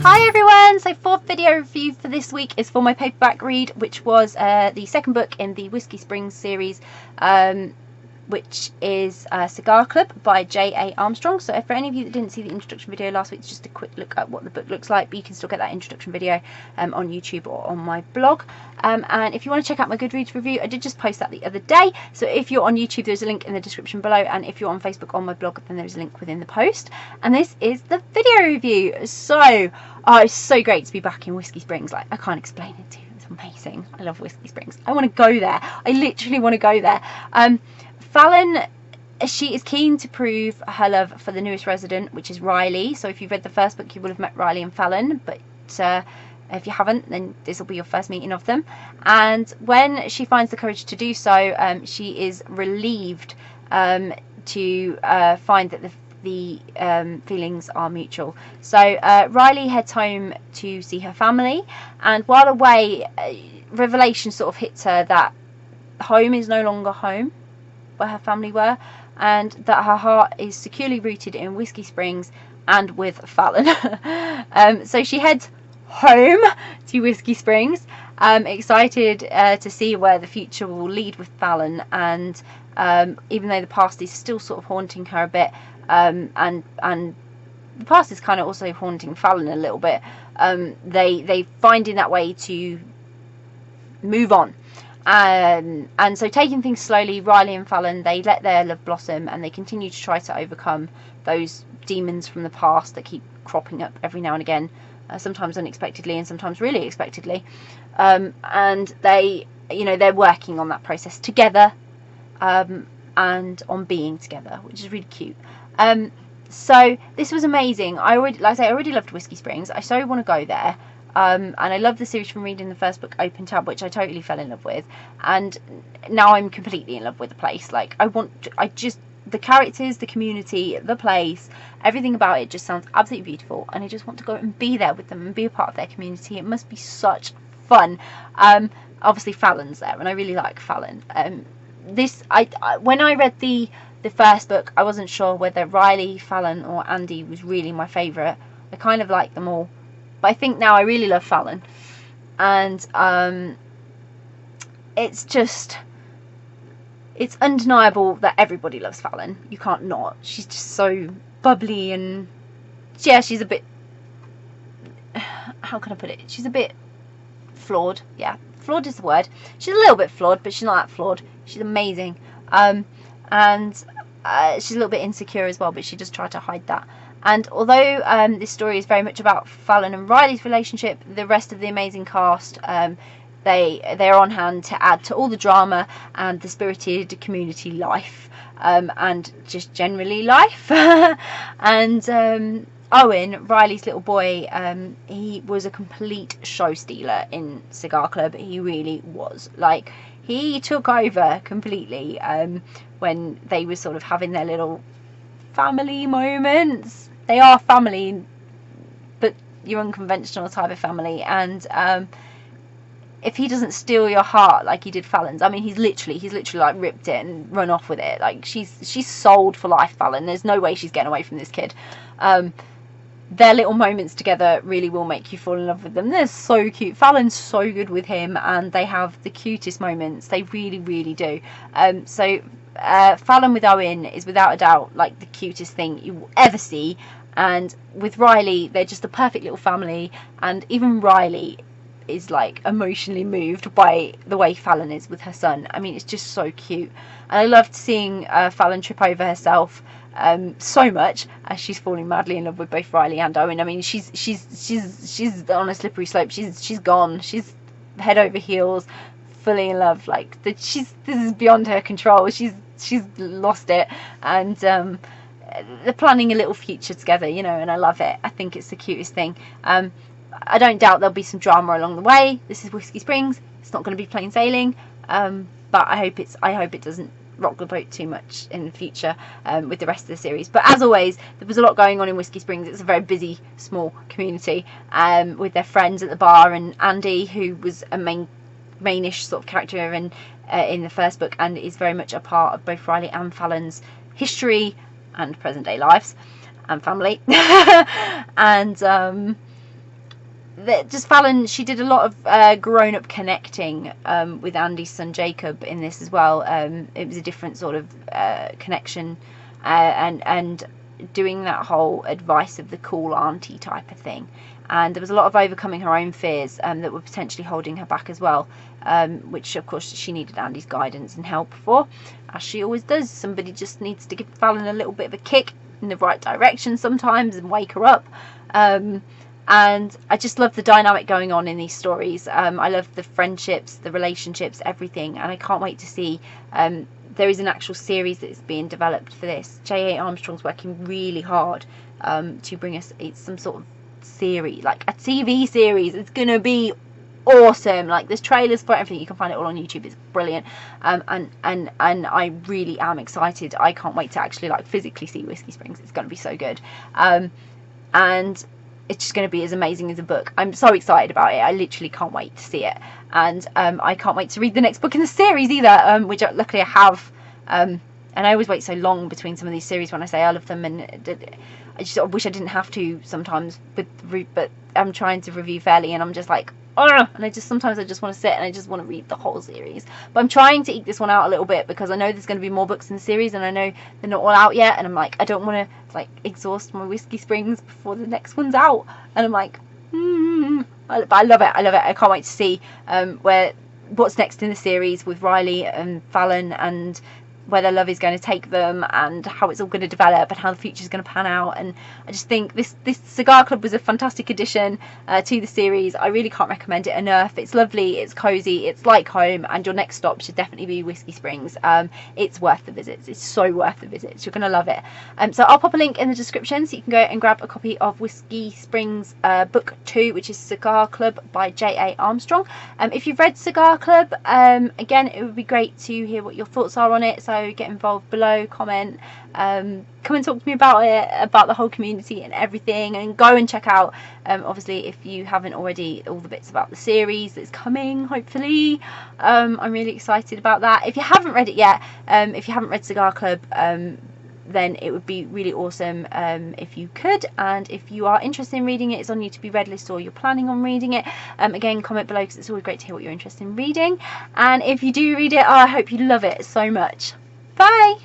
Hi everyone! So fourth video review for this week is for my paperback read, which was the second book in the Whiskey Springs series, which is Cigar Club by J.A. Armstrong. So for any of you that didn't see the introduction video last week, it's just a quick look at what the book looks like, but you can still get that introduction video on YouTube or on my blog. And if you want to check out my Goodreads review, I did just post that the other day. So if you're on YouTube, there's a link in the description below, and if you're on Facebook on my blog, then there's a link within the post. And this is the video review. So, it's so great to be back in Whiskey Springs. Like, I can't explain it to you. It's amazing. I love Whiskey Springs. I want to go there. I literally want to go there. Fallon, she is keen to prove her love for the newest resident, which is Riley. So if you've read the first book, you will have met Riley and Fallon, but if you haven't, then this will be your first meeting of them. And when she finds the courage to do so, she is relieved to find that the feelings are mutual. So Riley heads home to see her family, and while away, revelation sort of hits her that home is no longer home where her family were, and that her heart is securely rooted in Whiskey Springs and with Fallon. So she heads home to Whiskey Springs, excited to see where the future will lead with Fallon, and even though the past is still sort of haunting her a bit, and the past is kind of also haunting Fallon a little bit, they finding that way to move on. And so, taking things slowly, Riley and Fallon, they let their love blossom, and they continue to try to overcome those demons from the past that keep cropping up every now and again, sometimes unexpectedly and sometimes really expectedly. And they, they're working on that process together, and on being together, which is really cute. So this was amazing. I already loved Whiskey Springs. I so want to go there. And I love the series from reading the first book, Open Tab, which I totally fell in love with, and now I'm completely in love with the place. Like, the characters, the community, the place, everything about it just sounds absolutely beautiful, and I just want to go and be there with them and be a part of their community. It must be such fun. Obviously Fallon's there, and I really like Fallon. When I read the first book, I wasn't sure whether Riley, Fallon, or Andy was really my favourite. I kind of like them all. But I think now I really love Fallon, and it's undeniable that everybody loves Fallon. You can't not. She's just so bubbly, and yeah, she's a bit, how can I put it? She's a bit flawed. Yeah, flawed is the word. She's a little bit flawed, but she's not that flawed. She's amazing, and she's a little bit insecure as well, but she does try to hide that. And although this story is very much about Fallon and Riley's relationship, the rest of the amazing cast, they're on hand to add to all the drama and the spirited community life, and just generally life. And Owen, Riley's little boy, he was a complete show stealer in Cigar Club. He really was. Like, he took over completely when they were sort of having their little family moments. They are family, but you're unconventional type of family, and if he doesn't steal your heart like he did Fallon's, I mean, he's literally like ripped it and run off with it. Like, she's sold for life, Fallon. There's no way she's getting away from this kid. Their little moments together really will make you fall in love with them. They're so cute. Fallon's so good with him, and they have the cutest moments. They really, really do. Fallon with Owen is without a doubt like the cutest thing you will ever see, and with Riley, they're just a perfect little family, and even Riley is like emotionally moved by the way Fallon is with her son. I mean, it's just so cute, and I loved seeing Fallon trip over herself so much as she's falling madly in love with both Riley and Owen. I mean, she's on a slippery slope. She's gone. She's head over heels, fully in love. Like, this is beyond her control. She's lost it, and they're planning a little future together, and I love it. I think it's the cutest thing. I don't doubt there'll be some drama along the way. This is Whiskey Springs. It's not going to be plain sailing, but I hope it doesn't rock the boat too much in the future with the rest of the series. But as always, there was a lot going on in Whiskey Springs. It's a very busy, small community, with their friends at the bar, and Andy, who was a mainish sort of character in the first book, and is very much a part of both Riley and Fallon's history and present day lives and family. And just Fallon, she did a lot of grown-up connecting with Andy's son Jacob in this as well. It was a different sort of connection, and doing that whole advice of the cool auntie type of thing. And there was a lot of overcoming her own fears that were potentially holding her back as well, which of course she needed Andy's guidance and help for, as she always does. Somebody just needs to give Fallon a little bit of a kick in the right direction sometimes and wake her up. And I just love the dynamic going on in these stories. I love the friendships, the relationships, everything, and I can't wait to see. There is an actual series that is being developed for this. J.A. Armstrong's working really hard to bring us some sort of series, like a TV series. It's gonna be awesome. Like, there's trailers for everything. You can find it all on YouTube. It's brilliant. And I really am excited. I can't wait to actually like physically see Whiskey Springs. It's gonna be so good. And it's just going to be as amazing as a book. I'm so excited about it. I literally can't wait to see it. And I can't wait to read the next book in the series either, which luckily I have. And I always wait so long between some of these series when I say I love them, and I just sort of wish I didn't have to sometimes. But I'm trying to review fairly, and I'm just like, oh, and sometimes I just want to sit and I just want to read the whole series. But I'm trying to eke this one out a little bit, because I know there's going to be more books in the series, and I know they're not all out yet, and I'm like, I don't want to like exhaust my Whiskey Springs before the next one's out. And I'm like, but I love it. I can't wait to see what's next in the series with Riley and Fallon, and where their love is going to take them, and how it's all going to develop, and how the future is going to pan out. And I just think this Cigar Club was a fantastic addition to the series. I really can't recommend it enough. It's lovely, it's cozy, it's like home, and your next stop should definitely be Whiskey Springs. It's worth the visits. It's so worth the visits. You're going to love it. So I'll pop a link in the description so you can go and grab a copy of Whiskey Springs book 2, which is Cigar Club by J.A. Armstrong. If you've read Cigar Club, again, it would be great to hear what your thoughts are on it. So get involved below, comment, come and talk to me about it, about the whole community and everything, and go and check out, obviously, if you haven't already, all the bits about the series that's coming, hopefully. I'm really excited about that. If you haven't read it yet, if you haven't read Cigar Club, then it would be really awesome if you could. And if you are interested in reading it, it's on you to be read list, or you're planning on reading it, again, comment below, because it's always great to hear what you're interested in reading. And if you do read it, I hope you love it so much. Bye!